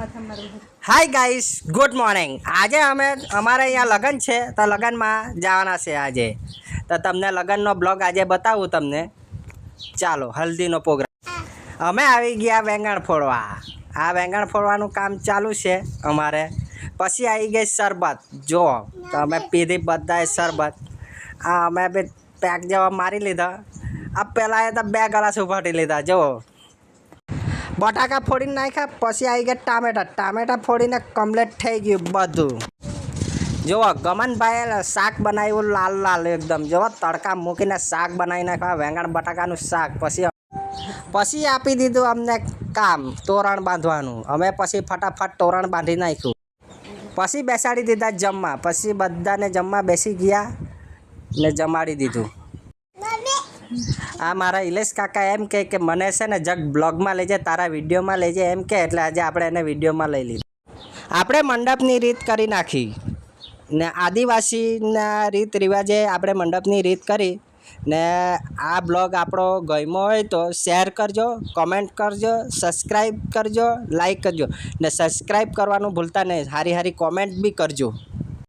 Hi guys, good morning. આજે અમે અમારે અહીંયા લગ્ન છે તો લગ્નમાં જવાના છે આજે. તો તમને લગ્નનો બ્લોગ આજે બતાવું તમને. ચાલો, હલ્દીનો પ્રોગ્રામ. અમે આવી ગયા વેંગણ ફોડવા. આ વેંગણ ફોડવાનું કામ ચાલુ છે અમારે. પછી આવી ગઈ શરબત. જો તો અમે પીધી બધાએ શરબત. આ અમે બી પેક જેવા મારી લીધા. આ પહેલાં એ તો 2 ગ્લાસ ઉભાટી લીધા. જો બટાકા ફોડીને નાખ્યા. પછી આવી ગયા ટામેટા ફોડીને કમ્પ્લીટ થઈ ગયું બધું. જુઓ ગમનભાઈએ શાક બનાવ્યું લાલ લાલ એકદમ. જુઓ તડકા મૂકીને શાક બનાવી નાખ્યા, વેંગણ બટાકાનું શાક. પછી આપી દીધું અમને કામ તોરણ બાંધવાનું. અમે પછી ફટાફટ તોરણ બાંધી નાખ્યું. પછી બેસાડી દીધા જમવા. પછી બધાને જમવા બેસી ગયા ને જમાડી દીધું. આ મારા ઇલેશ કાકા એમ કે મને છે ને જગ બ્લોગમાં લેજે, તારા વિડીયોમાં લેજે એમ કે. એટલે આજે આપણે એને વિડીયોમાં લઈ લીધું. આપણે મંડપની રીત કરી નાખી ને આદિવાસીના રીત રિવાજે આપણે મંડપની રીત કરી ને. આ બ્લોગ આપણો ગમ્યો હોય તો શેર કરજો, કોમેન્ટ કરજો, સબસ્ક્રાઈબ કરજો, લાઈક કરજો ને સબસ્ક્રાઈબ કરવાનું ભૂલતા નહીં. સારી કોમેન્ટ બી કરજો.